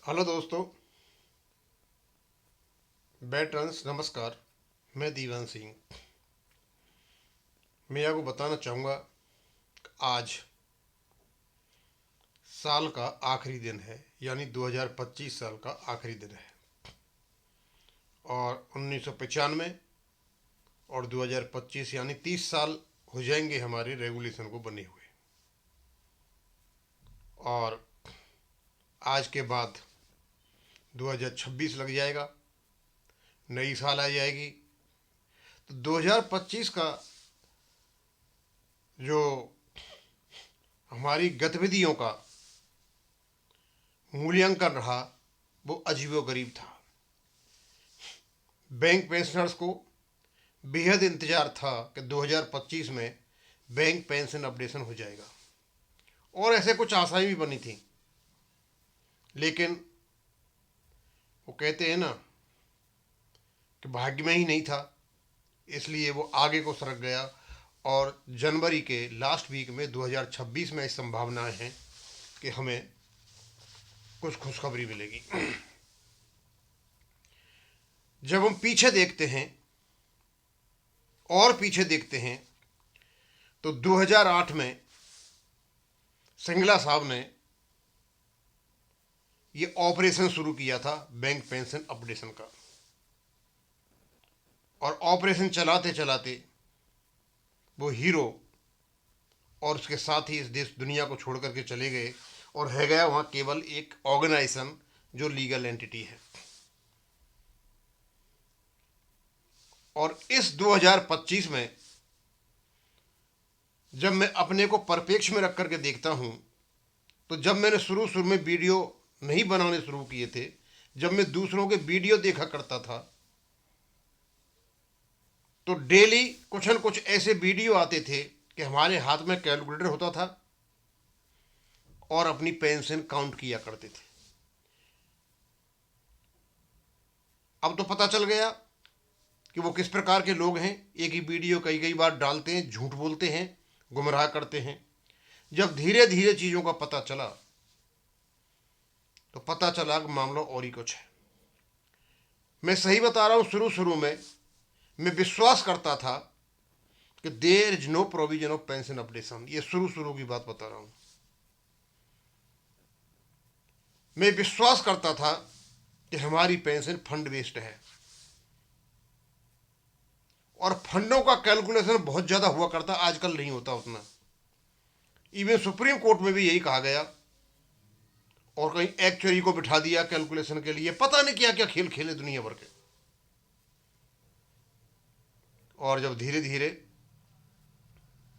Hello दोस्तों, बैटर्न्स नमस्कार। मैं दीवान सिंह। मैं आपको बताना चाहूँगा कि आज साल का आखिरी दिन है, यानी 2025 साल का आखिरी दिन है। और 1995 और 2025 यानी 30 साल हो जाएंगे हमारे रेगुलेशन को बने हुए। और आज के बाद 2026 लग जाएगा, नई साल आ जाएगी। तो 2025 का जो हमारी गतिविधियों का मूल्यांकन रहा वो अजीबोगरीब था। बैंक पेंशनर्स को बेहद इंतज़ार था कि 2025 में बैंक पेंशन अपडेशन हो जाएगा, और ऐसे कुछ आशाएं भी बनी थी। लेकिन वो कहते हैं ना कि भाग्य में ही नहीं था, इसलिए वो आगे को सरक गया। और जनवरी के लास्ट वीक में 2026 में इस संभावनाएं हैं कि हमें कुछ खुशखबरी मिलेगी। जब हम पीछे देखते हैं और पीछे देखते हैं तो 2008 में सिंगला साहब ने ये ऑपरेशन शुरू किया था बैंक पेंशन अपडेशन का। और ऑपरेशन चलाते चलाते वो हीरो और उसके साथ ही इस देश दुनिया को छोड़ करके चले गए, और है गया वहाँ केवल एक ऑर्गेनाइजेशन जो लीगल एंटिटी है। और इस 2025 में जब मैं अपने को परिप्रेक्ष्य में रख करके देखता हूँ, तो जब मैंने शुरू शुरू में वीडियो नहीं बनाने शुरू किए थे, जब मैं दूसरों के वीडियो देखा करता था, तो डेली कुछ न कुछ ऐसे वीडियो आते थे कि हमारे हाथ में कैलकुलेटर होता था और अपनी पेंशन काउंट किया करते थे। अब तो पता चल गया कि वो किस प्रकार के लोग हैं। एक ही वीडियो कई कई बार डालते हैं, झूठ बोलते हैं, गुमराह करते हैं। जब धीरे धीरे चीज़ों का पता चला तो पता चला कि मामला और ही कुछ है। मैं सही बता रहा हूँ, शुरू शुरू में मैं विश्वास करता था कि there is no provision of pension updation. ये शुरू शुरू की बात बता रहा हूँ। मैं विश्वास करता था कि हमारी पेंशन फंड बेस्ड है, और फंडों का कैलकुलेशन बहुत ज़्यादा हुआ करता, आजकल नहीं होता उतना। इवन सुप्रीम कोर्ट में भी यही कहा गया, और कहीं एक्चुअरी को बिठा दिया कैलकुलेशन के लिए। पता नहीं क्या क्या खेल खेले दुनिया भर के। और जब धीरे धीरे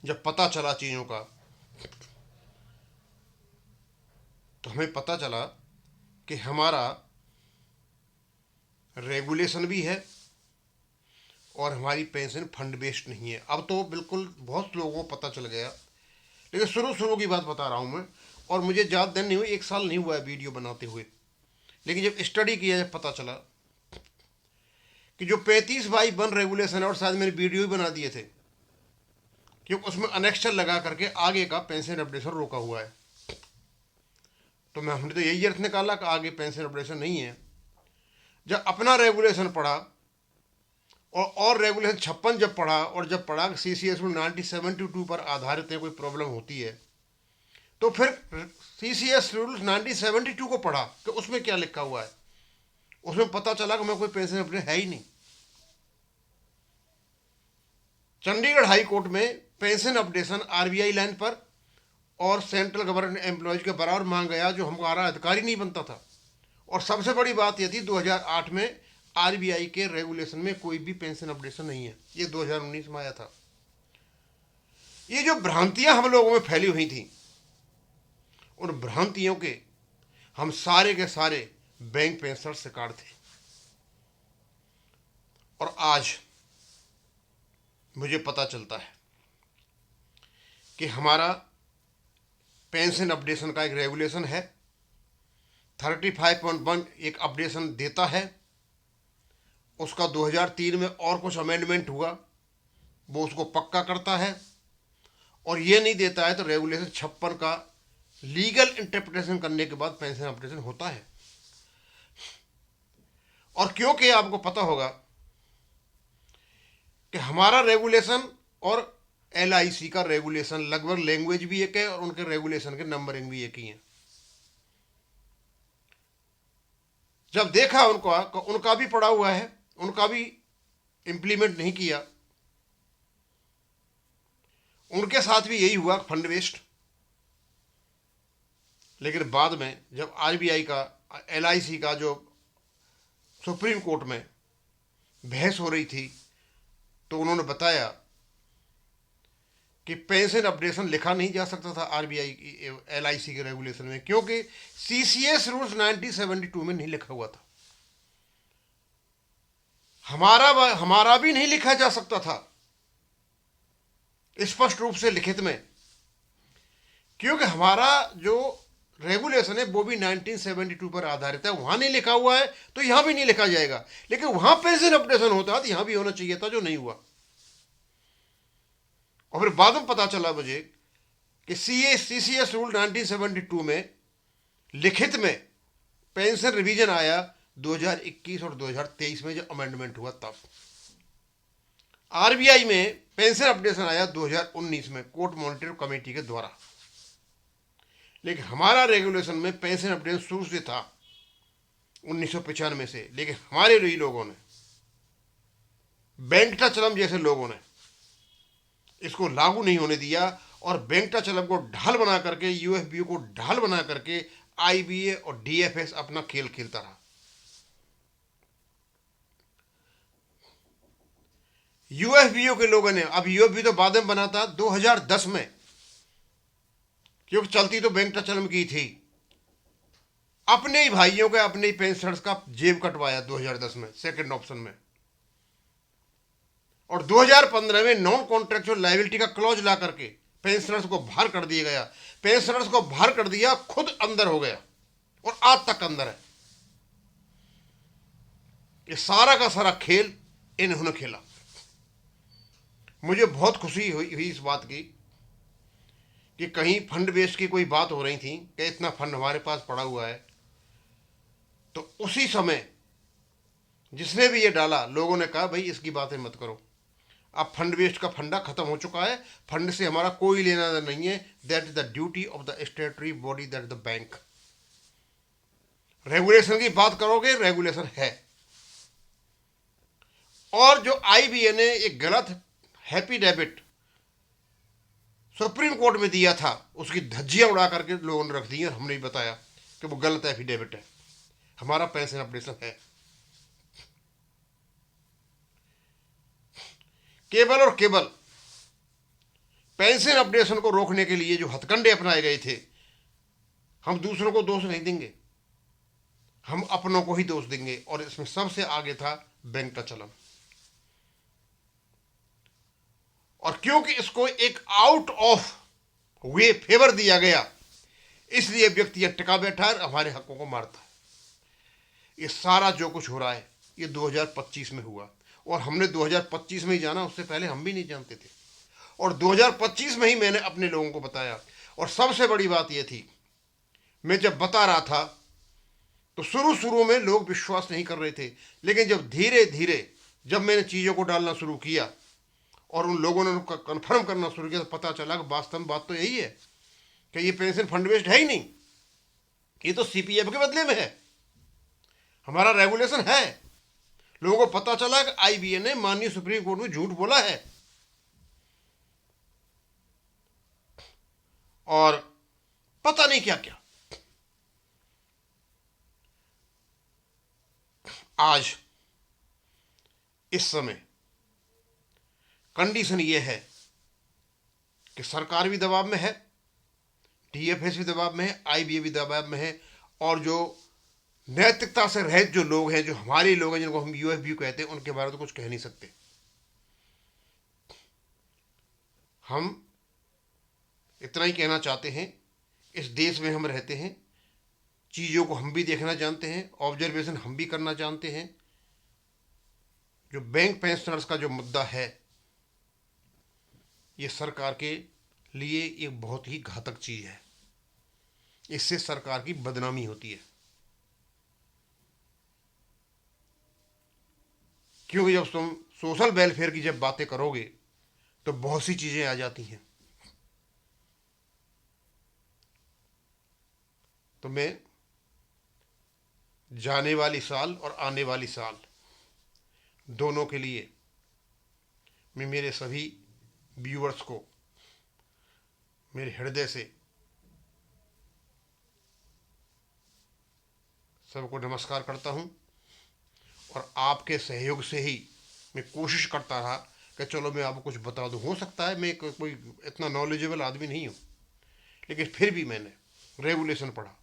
जब पता चला चीज़ों का, तो हमें पता चला कि हमारा रेगुलेशन भी है और हमारी पेंशन फंड बेस्ड नहीं है। अब तो बिल्कुल बहुत लोगों को पता चल गया, लेकिन शुरू शुरू की बात बता रहा हूँ मैं। और मुझे ज़्यादा दिन नहीं हुई, 1 साल नहीं हुआ है वीडियो बनाते हुए। लेकिन जब स्टडी किया, जब पता चला कि जो 35/1 रेगुलेशन है, और शायद मैंने वीडियो ही बना दिए थे, क्योंकि उसमें अनेक्स्चर लगा करके आगे का पेंशन अपडेशन रोका हुआ है। तो हमने तो यही अर्थ निकाला कि आगे पेंशन अपडेशन नहीं है। जब अपना रेगुलेशन पढ़ा और रेगुलेशन 56 जब पढ़ा, और जब पढ़ा कि CCS रूल 1972 पर आधारित है, कोई प्रॉब्लम होती है, तो फिर CCS रूल 1972 को पढ़ा कि उसमें क्या लिखा हुआ है। उसमें पता चला कि मैं कोई पेंशन अपडेशन है ही नहीं। चंडीगढ़ हाई कोर्ट में पेंशन अपडेशन RBI लाइन पर और सेंट्रल गवर्नमेंट एम्प्लॉयज के बराबर मांग गया, जो हमारा अधिकारी नहीं बनता था। और सबसे बड़ी बात यह थी, 2008 में RBI के रेगुलेशन में कोई भी पेंशन अपडेशन नहीं है। ये 2019 में आया था। ये जो भ्रांतियां हम लोगों में फैली हुई थी, उन भ्रांतियों के हम सारे के सारे बैंक पेंशनर शिकार थे। और आज मुझे पता चलता है कि हमारा पेंशन अपडेशन का एक रेगुलेशन है, 35.1 एक अपडेशन देता है। उसका 2003 में और कुछ अमेंडमेंट हुआ, वो उसको पक्का करता है। और ये नहीं देता है तो रेगुलेशन 56 का लीगल इंटरप्रिटेशन करने के बाद पेंशन अपडेशन होता है। और क्योंकि आपको पता होगा कि हमारा रेगुलेशन और एलआईसी का रेगुलेशन लगभग लैंग्वेज भी एक है और उनके रेगुलेशन के नंबरिंग भी एक ही है। जब देखा उनका भी पड़ा हुआ है, उनका भी इंप्लीमेंट नहीं किया, उनके साथ भी यही हुआ फंड वेस्ट। लेकिन बाद में जब आरबीआई का एलआईसी का जो सुप्रीम कोर्ट में बहस हो रही थी तो उन्होंने बताया कि पेंशन अपडेशन लिखा नहीं जा सकता था आरबीआई एलआईसी के रेगुलेशन में, क्योंकि सीसीएस रूल्स 1972 में नहीं लिखा हुआ था। हमारा भी नहीं लिखा जा सकता था स्पष्ट रूप से लिखित में, क्योंकि हमारा जो रेगुलेशन है वो भी 1972 पर आधारित है। वहां नहीं लिखा हुआ है तो यहां भी नहीं लिखा जाएगा, लेकिन वहां पेंशन अपडेशन होता तो यहां भी होना चाहिए था, जो नहीं हुआ। और फिर बाद में पता चला मुझे कि सीसीएस रूल 1972 में लिखित में पेंशन रिवीजन आया 2021 और 2023 में, जो अमेंडमेंट हुआ तब। आरबीआई में पेंशन अपडेशन आया 2019 में कोर्ट मॉनिटरिंग कमेटी के द्वारा। लेकिन हमारा रेगुलेशन में पेंशन अपडेशन शुरू से था 1995 से, लेकिन हमारे ही लोगों ने, वेंकटाचलम जैसे लोगों ने इसको लागू नहीं होने दिया और वेंकटाचलम को ढाल बना करके, यूएफबीयू को ढाल बना करके आईबीए और डीएफएस अपना खेल खेलता रहा। यूएफबीयू के लोगों ने, अब यूएफबी तो बाद में बना था 2010 में, क्योंकि चलती तो वेंकटाचलम की थी, अपने ही भाइयों के, अपने ही पेंशनर्स का जेब कटवाया 2010 में सेकंड ऑप्शन में। और 2015 में नॉन कॉन्ट्रेक्चुअल लायबिलिटी का क्लॉज ला करके पेंशनर्स को बाहर कर दिया गया। पेंशनर्स को बाहर कर दिया, खुद अंदर हो गया और आज तक अंदर है। ये सारा का सारा खेल इन्होंने खेला। मुझे बहुत खुशी हुई इस बात की कि कहीं फंड बेस की कोई बात हो रही थी कि इतना फंड हमारे पास पड़ा हुआ है, तो उसी समय जिसने भी ये डाला, लोगों ने कहा भाई इसकी बातें मत करो, अब फंड बेस्ड का फंडा खत्म हो चुका है, फंड से हमारा कोई लेना देना नहीं है। That is the duty of the स्टेटरी body, that is the bank. Regulation की बात करोगे, रेगुलेशन है। और जो आईबीए ने एक गलत हैप्पी डेबिट सुप्रीम कोर्ट में दिया था, उसकी धज्जियां उड़ा करके लोगों ने रख दी और हमने भी बताया कि वो गलत एफिडेविट है। हमारा पेंशन अपडेशन है। केवल और केवल पेंशन अपडेशन को रोकने के लिए जो हथकंडे अपनाए गए थे, हम दूसरों को दोष नहीं देंगे, हम अपनों को ही दोष देंगे। और इसमें सबसे आगे था वेंकटाचलम। और क्योंकि इसको एक आउट ऑफ वे फेवर दिया गया, इसलिए व्यक्ति यह टिका बैठा है, हमारे हकों को मारता है। ये सारा जो कुछ हो रहा है ये 2025 में हुआ, और हमने 2025 में ही जाना, उससे पहले हम भी नहीं जानते थे। और 2025 में ही मैंने अपने लोगों को बताया। और सबसे बड़ी बात यह थी, मैं जब बता रहा था तो शुरू में लोग विश्वास नहीं कर रहे थे, लेकिन जब धीरे धीरे जब मैंने चीज़ों को डालना शुरू किया और उन लोगों ने उनका कन्फर्म करना शुरू किया, तो पता चला कि वास्तव में बात तो यही है कि ये पेंशन फंड बेस्ड है ही नहीं, ये तो सीपीएफ के बदले में है, हमारा रेगुलेशन है। लोगों को पता चला कि आईबीए ने माननीय सुप्रीम कोर्ट में झूठ बोला है। और पता नहीं क्या क्या। आज इस समय कंडीशन ये है कि सरकार भी दबाव में है, डीएफएस भी दबाव में है, आईबीए भी दबाव में है, और जो नैतिकता से रहित जो लोग हैं, जो हमारे लोग हैं, जिनको हम यूएफबीयू कहते हैं, उनके बारे में तो कुछ कह नहीं सकते। हम इतना ही कहना चाहते हैं, इस देश में हम रहते हैं, चीज़ों को हम भी देखना जानते हैं, ऑब्जर्वेशन हम भी करना जानते हैं। जो बैंक पेंशनर्स का जो मुद्दा है, ये सरकार के लिए एक बहुत ही घातक चीज़ है। इससे सरकार की बदनामी होती है। क्योंकि जब तुम सोशल वेलफेयर की जब बातें करोगे तो बहुत सी चीज़ें आ जाती हैं। तो मैं जाने वाली साल और आने वाली साल दोनों के लिए मैं मेरे सभी व्यूअर्स को मेरे हृदय से सबको नमस्कार करता हूँ। और आपके सहयोग से ही मैं कोशिश करता रहा कि चलो मैं आपको कुछ बता दूँ। हो सकता है मैं कोई इतना नॉलेजेबल आदमी नहीं हूँ, लेकिन फिर भी मैंने रेगुलेशन पढ़ा,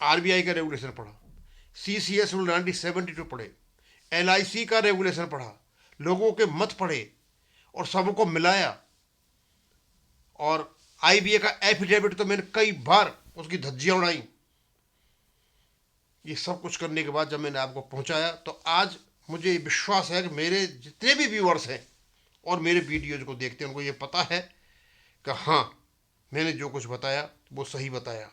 आरबीआई का रेगुलेशन पढ़ा, सीसीएस रूल 1972 पढ़े, एलआईसी का रेगुलेशन पढ़ा, लोगों के मत पढ़े और सबको मिलाया। और आईबीए का एफिडेविट तो मैंने कई बार उसकी धज्जियां उड़ाई। ये सब कुछ करने के बाद जब मैंने आपको पहुंचाया तो आज मुझे विश्वास है कि मेरे जितने भी व्यूअर्स हैं और मेरे वीडियोज को देखते हैं उनको ये पता है कि हाँ, मैंने जो कुछ बताया वो सही बताया।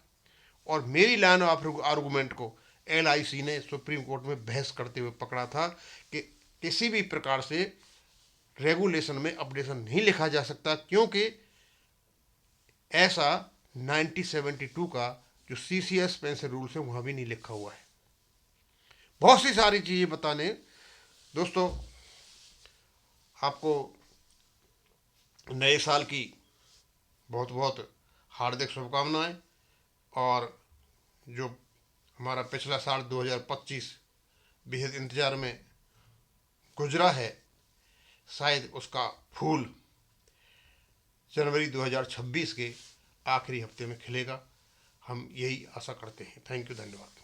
और मेरी लाइन ऑफ आर्गूमेंट को एलआईसी ने सुप्रीम कोर्ट में बहस करते हुए पकड़ा था कि किसी भी प्रकार से रेगुलेशन में अपडेशन नहीं लिखा जा सकता, क्योंकि ऐसा 1972 का जो सीसीएस पेंशन रूल्स है वहाँ भी नहीं लिखा हुआ है। बहुत सी सारी चीज़ें बताने दोस्तों, आपको नए साल की बहुत बहुत हार्दिक शुभकामनाएं। और जो हमारा पिछला साल 2025 बेहद इंतज़ार में गुजरा है, शायद उसका फूल जनवरी 2026 के आखिरी हफ्ते में खिलेगा। हम यही आशा करते हैं। थैंक यू, धन्यवाद।